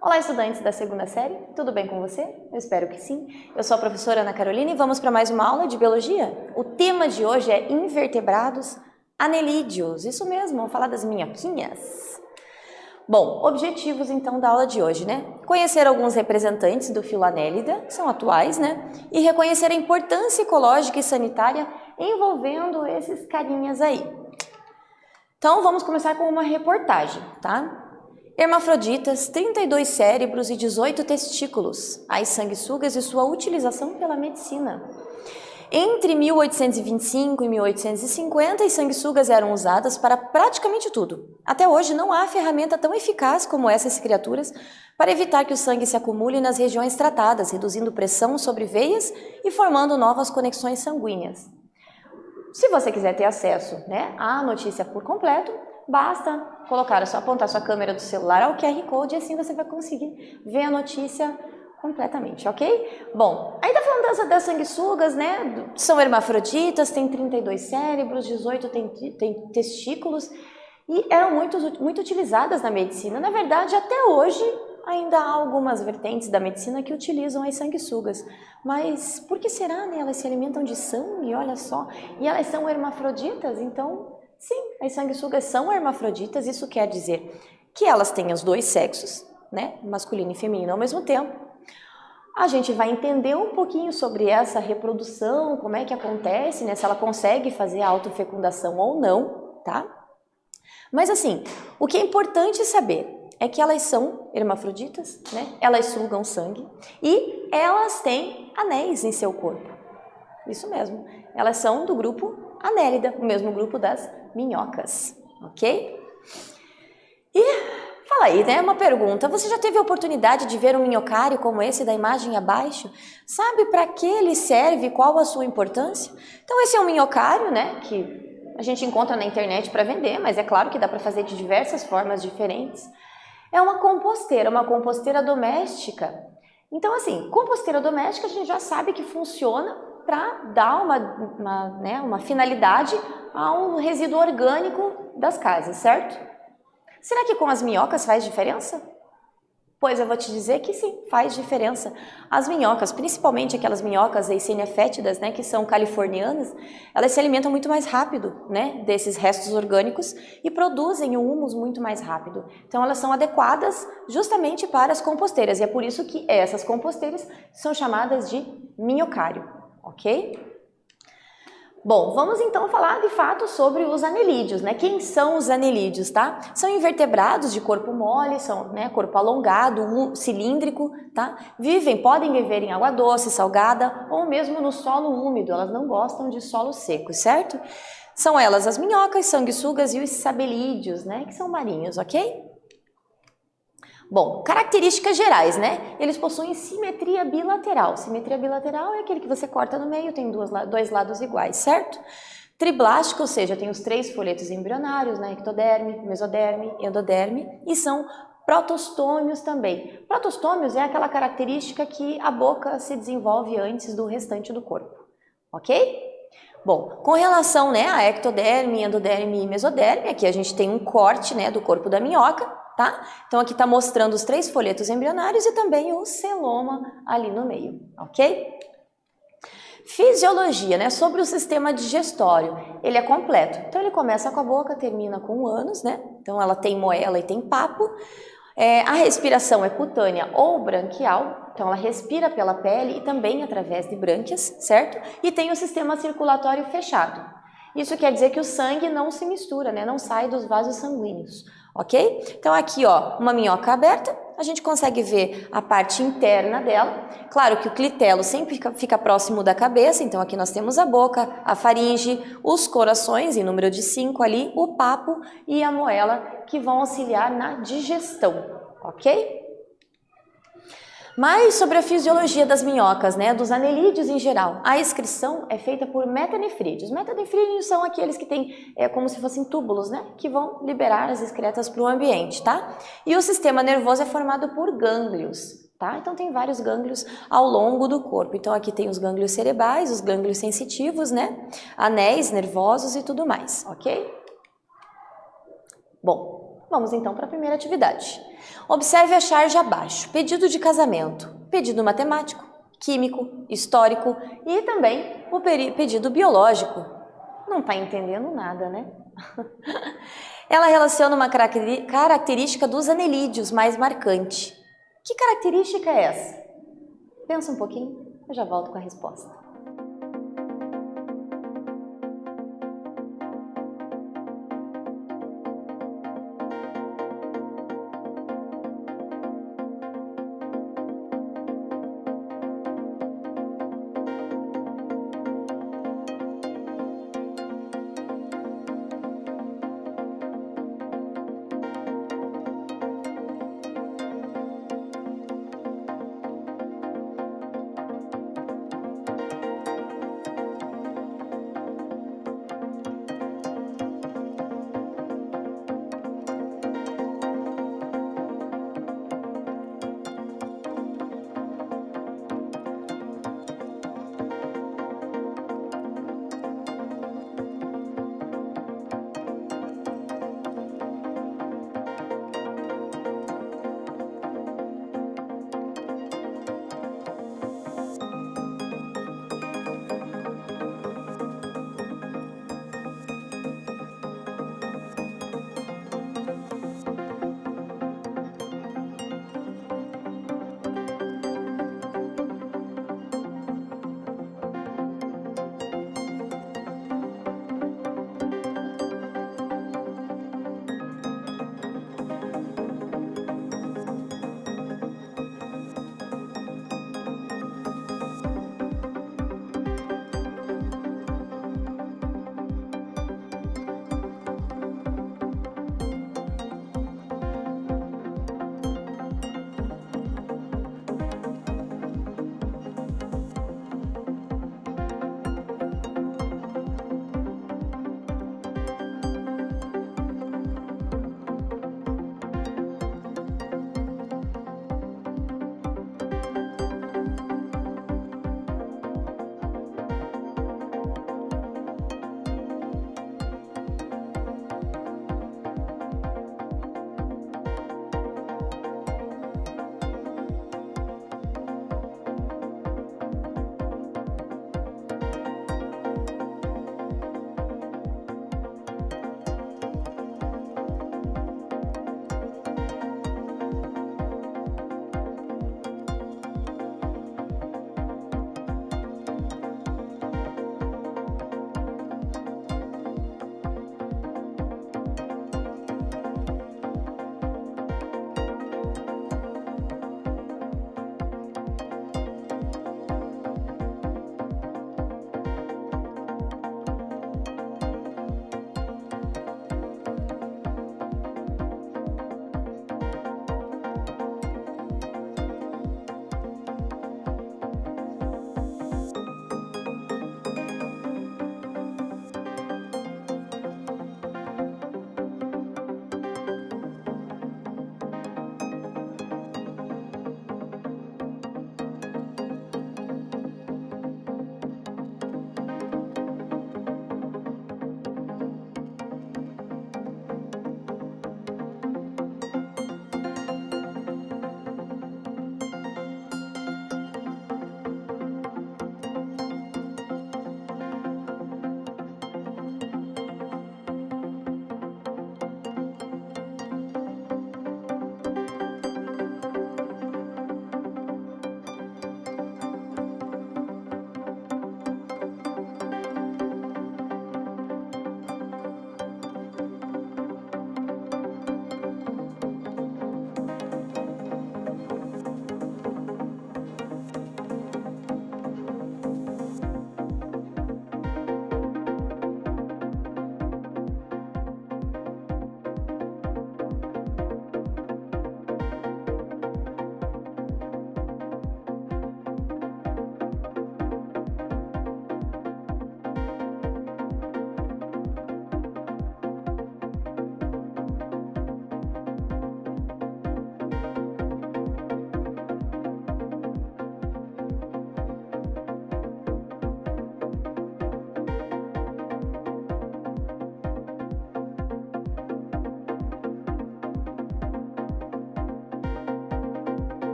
Olá, estudantes da segunda série, tudo bem com você? Eu espero que sim. Eu sou a professora Ana Carolina e vamos para mais uma aula de biologia. O tema de hoje é invertebrados anelídeos, isso mesmo, vamos falar das minhoquinhas. Bom, objetivos então da aula de hoje, né? Conhecer alguns representantes do filo Annelida, que são atuais, né? E reconhecer a importância ecológica e sanitária envolvendo esses carinhas aí. Então, vamos começar com uma reportagem, tá? Hermafroditas, 32 cérebros e 18 testículos, as sanguessugas e sua utilização pela medicina. Entre 1825 e 1850, as sanguessugas eram usadas para praticamente tudo. Até hoje não há ferramenta tão eficaz como essas criaturas para evitar que o sangue se acumule nas regiões tratadas, reduzindo pressão sobre veias e formando novas conexões sanguíneas. Se você quiser ter acesso, né, à notícia por completo, basta apontar sua câmera do celular ao QR Code e assim você vai conseguir ver a notícia completamente, ok? Bom, aí tá falando das sanguessugas, né? São hermafroditas, tem 32 cérebros, 18 tem testículos e eram muito utilizadas na medicina. Na verdade, até hoje, ainda há algumas vertentes da medicina que utilizam as sanguessugas. Mas por que será, né? Elas se alimentam de sangue, olha só. E elas são hermafroditas, então, sim, as sanguessugas são hermafroditas. Isso quer dizer que elas têm os dois sexos, né? Masculino e feminino ao mesmo tempo. A gente vai entender um pouquinho sobre essa reprodução, como é que acontece, né? Se ela consegue fazer a autofecundação ou não, tá? Mas assim, o que é importante saber é que elas são hermafroditas, né? Elas sugam sangue e elas têm anéis em seu corpo. Isso mesmo, elas são do grupo Annelida, o mesmo grupo das minhocas, ok? E fala aí, né? Uma pergunta, você já teve a oportunidade de ver um minhocário como esse da imagem abaixo? Sabe para que ele serve, qual a sua importância? Então esse é um minhocário, né, que a gente encontra na internet para vender, mas é claro que dá para fazer de diversas formas diferentes. É uma composteira doméstica. Então assim, composteira doméstica a gente já sabe que funciona para dar uma finalidade ao resíduo orgânico das casas, certo? Será que com as minhocas faz diferença? Pois eu vou te dizer que sim, faz diferença. As minhocas, principalmente aquelas minhocas Eisenia fétidas, né, que são californianas, elas se alimentam muito mais rápido, né, desses restos orgânicos e produzem o humus muito mais rápido. Então elas são adequadas justamente para as composteiras e é por isso que essas composteiras são chamadas de minhocário, ok? Bom, vamos então falar de fato sobre os anelídeos, né? Quem são os anelídeos, tá? São invertebrados de corpo mole, são, né, corpo alongado, cilíndrico, tá? Podem viver em água doce, salgada ou mesmo no solo úmido, elas não gostam de solo seco, certo? São elas as minhocas, sanguessugas e os sabelídeos, né, que são marinhos, ok? Bom, características gerais, né? Eles possuem simetria bilateral. Simetria bilateral é aquele que você corta no meio, tem dois lados iguais, certo? Triblástico, ou seja, tem os 3 folhetos embrionários, né? Ectoderme, mesoderme, endoderme, e são protostômios também. Protostômios é aquela característica que a boca se desenvolve antes do restante do corpo, ok? Bom, com relação, né, a ectoderme, endoderme e mesoderme, aqui a gente tem um corte, né, do corpo da minhoca, tá? Então aqui está mostrando os 3 folhetos embrionários e também o celoma ali no meio, ok? Fisiologia, né, sobre o sistema digestório, ele é completo. Então ele começa com a boca, termina com o ânus, né? Então ela tem moela e tem papo. A respiração é cutânea ou branquial, então ela respira pela pele e também através de brânquias, certo? E tem o sistema circulatório fechado. Isso quer dizer que o sangue não se mistura, né? Não sai dos vasos sanguíneos, ok? Então aqui, ó, uma minhoca aberta, a gente consegue ver a parte interna dela. Claro que o clitelo sempre fica próximo da cabeça, então aqui nós temos a boca, a faringe, os corações, em número de 5 ali, o papo e a moela, que vão auxiliar na digestão, ok? Mais sobre a fisiologia das minhocas, né, dos anelídeos em geral. A excreção é feita por metanefrídeos. Metanefrídeos são aqueles que têm, como se fossem túbulos, né, que vão liberar as excretas para o ambiente, tá? E o sistema nervoso é formado por gânglios, tá? Então tem vários gânglios ao longo do corpo. Então aqui tem os gânglios cerebrais, os gânglios sensitivos, né, anéis nervosos e tudo mais, ok? Bom, Vamos então para a primeira atividade. Observe a charge abaixo. Pedido de casamento, pedido matemático, químico, histórico e também o pedido biológico. Não está entendendo nada, né? Ela relaciona uma característica dos anelídeos mais marcante. Que característica é essa? Pensa um pouquinho, eu já volto com a resposta.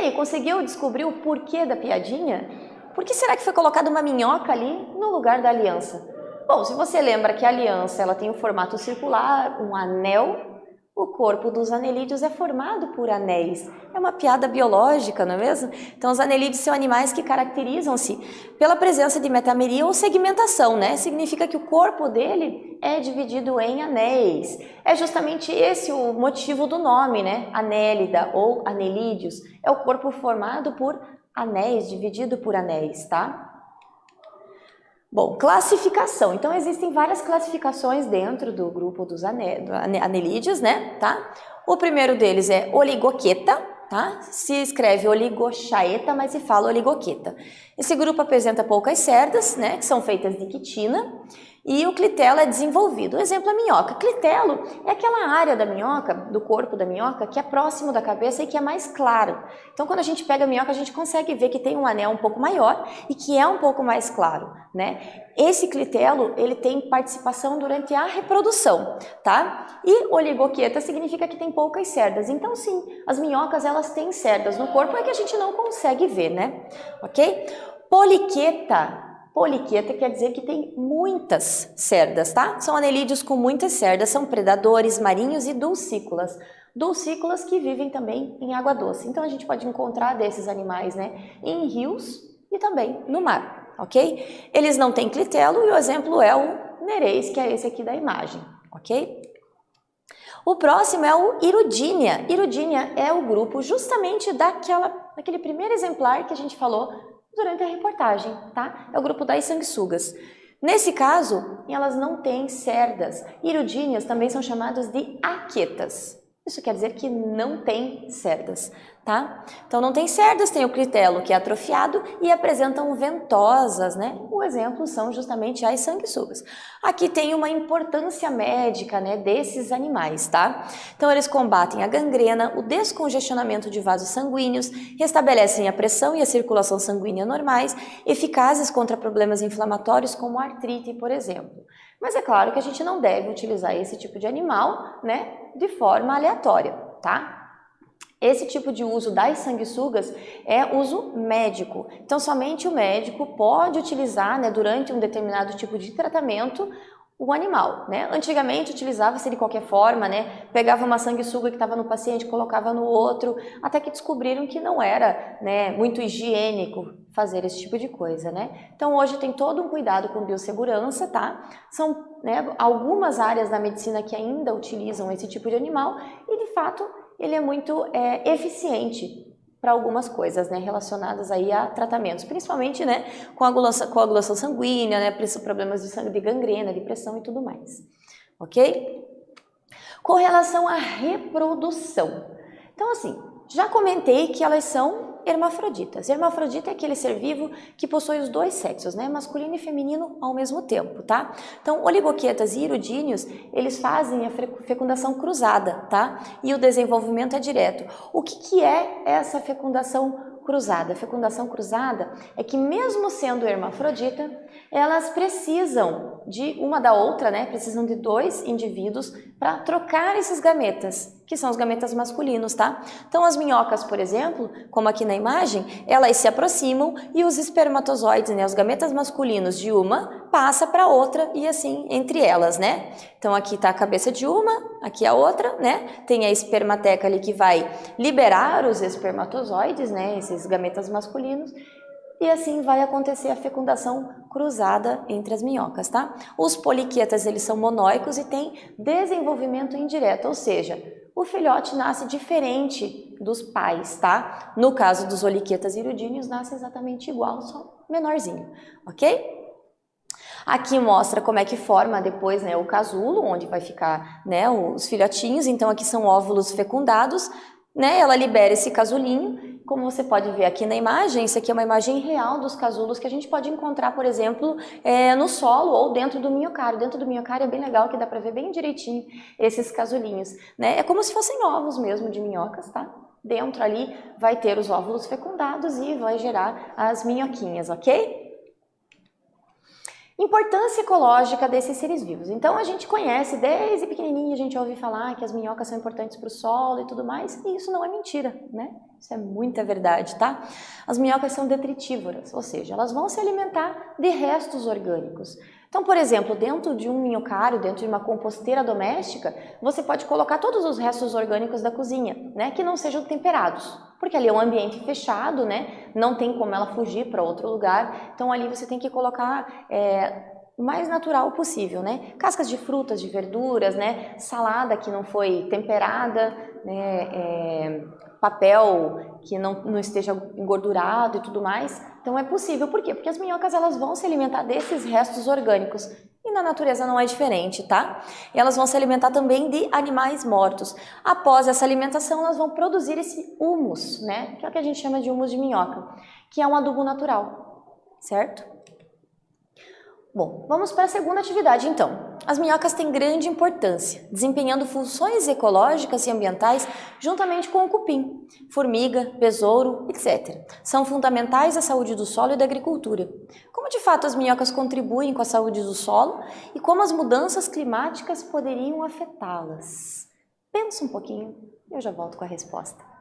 aí, conseguiu descobrir o porquê da piadinha? Por que será que foi colocada uma minhoca ali no lugar da aliança? Bom, se você lembra que a aliança ela tem um formato circular, um anel, o corpo dos anelídeos é formado por anéis. É uma piada biológica, não é mesmo? Então, os anelídeos são animais que caracterizam-se pela presença de metameria ou segmentação, né? Significa que o corpo dele é dividido em anéis. É justamente esse o motivo do nome, né? Anélida ou anelídeos. É o corpo formado por anéis, dividido por anéis, tá? Bom, classificação. Então, existem várias classificações dentro do grupo dos anelídeos, né? Tá? O primeiro deles é oligoqueta, tá? Se escreve oligochaeta, mas se fala oligoqueta. Esse grupo apresenta poucas cerdas, né? Que são feitas de quitina. E o clitelo é desenvolvido. O exemplo é a minhoca. Clitelo é aquela área da minhoca, do corpo da minhoca, que é próximo da cabeça e que é mais claro. Então, quando a gente pega a minhoca, a gente consegue ver que tem um anel um pouco maior e que é um pouco mais claro, né? Esse clitelo, ele tem participação durante a reprodução, tá? E oligoqueta significa que tem poucas cerdas. Então, sim, as minhocas, elas têm cerdas no corpo, é que a gente não consegue ver, né? Ok? Poliqueta quer dizer que tem muitas cerdas, tá? São anelídeos com muitas cerdas, são predadores marinhos e dulcícolas. Dulcícolas que vivem também em água doce. Então a gente pode encontrar desses animais, né, em rios e também no mar, ok? Eles não têm clitelo e o exemplo é o Nereis, que é esse aqui da imagem, ok? O próximo é o Hirudínia. Hirudínia é o grupo justamente daquele primeiro exemplar que a gente falou durante a reportagem, tá? É o grupo das sanguessugas. Nesse caso, elas não têm cerdas. Hirudíneas também são chamadas de aquetas. Isso quer dizer que não tem cerdas, tá? Então não tem cerdas, tem o clitelo que é atrofiado e apresentam ventosas, né? O exemplo são justamente as sanguessugas. Aqui tem uma importância médica, né, desses animais, tá? Então eles combatem a gangrena, o descongestionamento de vasos sanguíneos, restabelecem a pressão e a circulação sanguínea normais, eficazes contra problemas inflamatórios como artrite, por exemplo. Mas é claro que a gente não deve utilizar esse tipo de animal, né, de forma aleatória, tá? Esse tipo de uso das sanguessugas é uso médico. Então, somente o médico pode utilizar, né, durante um determinado tipo de tratamento, o animal, né? Antigamente utilizava-se de qualquer forma, né? Pegava uma sanguessuga que estava no paciente, colocava no outro, até que descobriram que não era, né, muito higiênico fazer esse tipo de coisa, né? Então hoje tem todo um cuidado com biossegurança, tá? São, né, algumas áreas da medicina que ainda utilizam esse tipo de animal e de fato ele é muito eficiente para algumas coisas, né, relacionadas aí a tratamentos, principalmente, né, com coagulação sanguínea, né, problemas de sangue, de gangrena, de pressão e tudo mais, ok? Com relação à reprodução, então assim, já comentei que elas são hermafroditas. Hermafrodita é aquele ser vivo que possui os dois sexos, né, masculino e feminino ao mesmo tempo, tá? Então, oligoquetas e hirudíneos, eles fazem a fecundação cruzada, tá? E o desenvolvimento é direto. O que é essa fecundação cruzada? A fecundação cruzada é que mesmo sendo hermafrodita, elas precisam de uma da outra, né? Precisam de dois indivíduos para trocar esses gametas, que são os gametas masculinos, tá? Então as minhocas, por exemplo, como aqui na imagem, elas se aproximam e os espermatozoides, né, os gametas masculinos de uma passa para outra e assim entre elas, né? Então aqui está a cabeça de uma, aqui a outra, né? Tem a espermateca ali que vai liberar os espermatozoides, né, esses gametas masculinos. E assim vai acontecer a fecundação cruzada entre as minhocas, tá? Os poliquetas, eles são monóicos e têm desenvolvimento indireto, ou seja, o filhote nasce diferente dos pais, tá? No caso dos oliquetas hirudíneos, nasce exatamente igual, só menorzinho, ok? Aqui mostra como é que forma depois, né, o casulo, onde vai ficar, né, os filhotinhos. Então aqui são óvulos fecundados, né? Ela libera esse casulinho. Como você pode ver aqui na imagem, isso aqui é uma imagem real dos casulos que a gente pode encontrar, por exemplo, no solo ou dentro do minhocário. Dentro do minhocário é bem legal, que dá para ver bem direitinho esses casulinhos, né? É como se fossem ovos mesmo de minhocas, tá? Dentro ali vai ter os óvulos fecundados e vai gerar as minhoquinhas, ok? Importância ecológica desses seres vivos. Então a gente conhece, desde pequenininho a gente ouve falar que as minhocas são importantes para o solo e tudo mais, e isso não é mentira, né? Isso é muita verdade, tá? As minhocas são detritívoras, ou seja, elas vão se alimentar de restos orgânicos. Então, por exemplo, dentro de um minhocário, dentro de uma composteira doméstica, você pode colocar todos os restos orgânicos da cozinha, né, que não sejam temperados, porque ali é um ambiente fechado, né, não tem como ela fugir para outro lugar, então ali você tem que colocar o mais natural possível, né, cascas de frutas, de verduras, né, salada que não foi temperada, né, papel que não esteja engordurado e tudo mais. Então é possível, por quê? Porque as minhocas elas vão se alimentar desses restos orgânicos e na natureza não é diferente, tá? E elas vão se alimentar também de animais mortos. Após essa alimentação, elas vão produzir esse humus, né? Que é o que a gente chama de humus de minhoca, que é um adubo natural, certo? Bom, vamos para a segunda atividade então. As minhocas têm grande importância, desempenhando funções ecológicas e ambientais juntamente com o cupim, formiga, besouro, etc. São fundamentais à saúde do solo e da agricultura. Como de fato as minhocas contribuem com a saúde do solo e como as mudanças climáticas poderiam afetá-las? Pensa um pouquinho, eu já volto com a resposta.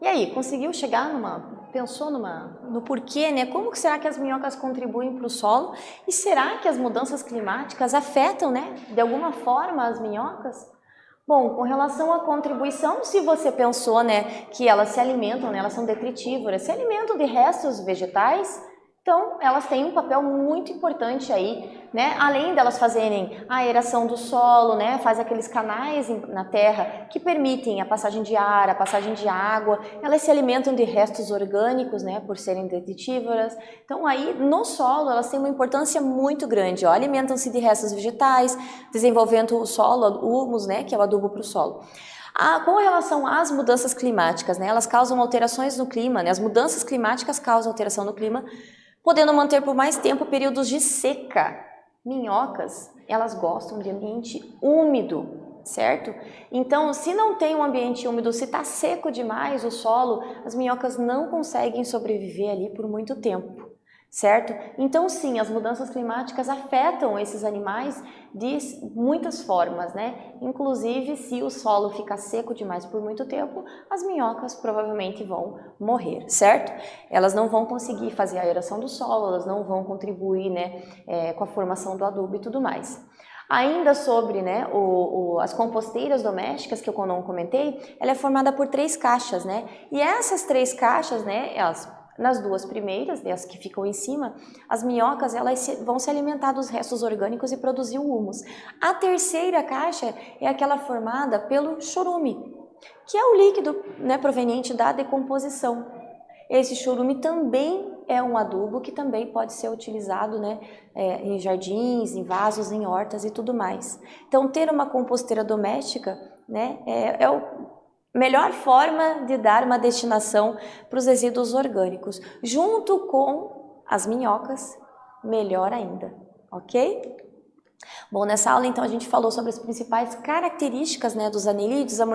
E aí, conseguiu chegar pensou no porquê, né? Como que será que as minhocas contribuem para o solo? E será que as mudanças climáticas afetam, né, de alguma forma as minhocas? Bom, com relação à contribuição, se você pensou, né, que elas se alimentam, né, elas são detritívoras, se alimentam de restos vegetais, então elas têm um papel muito importante aí, né, além delas fazerem a aeração do solo, né, faz aqueles canais na terra que permitem a passagem de ar, a passagem de água, elas se alimentam de restos orgânicos, né, por serem detritívoras, então aí no solo elas têm uma importância muito grande, ó, alimentam-se de restos vegetais, desenvolvendo o solo, o humus, né, que é o adubo para o solo. Com relação às mudanças climáticas, né, elas causam alterações no clima, né, as mudanças climáticas causam alteração no clima, podendo manter por mais tempo períodos de seca. Minhocas, elas gostam de ambiente úmido, certo? Então, se não tem um ambiente úmido, se está seco demais o solo, as minhocas não conseguem sobreviver ali por muito tempo, certo? Então, sim, as mudanças climáticas afetam esses animais de muitas formas, né? Inclusive, se o solo fica seco demais por muito tempo, as minhocas provavelmente vão morrer, certo? Elas não vão conseguir fazer a aeração do solo, elas não vão contribuir, né, com a formação do adubo e tudo mais. Ainda sobre, né, as composteiras domésticas, que eu não comentei, ela é formada por 3 caixas, né? E essas 3 caixas, né, nas 2 primeiras, as que ficam em cima, as minhocas vão se alimentar dos restos orgânicos e produzir o humus. A terceira caixa é aquela formada pelo chorume, que é o líquido, né, proveniente da decomposição. Esse chorume também é um adubo que também pode ser utilizado, né, em jardins, em vasos, em hortas e tudo mais. Então, ter uma composteira doméstica, né, é a melhor forma de dar uma destinação para os resíduos orgânicos. Junto com as minhocas, melhor ainda, ok? Bom, nessa aula então a gente falou sobre as principais características, né, dos anelídeos, a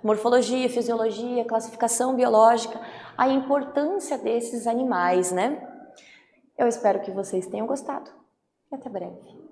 morfologia, fisiologia, classificação biológica, a importância desses animais, né? Eu espero que vocês tenham gostado e até breve.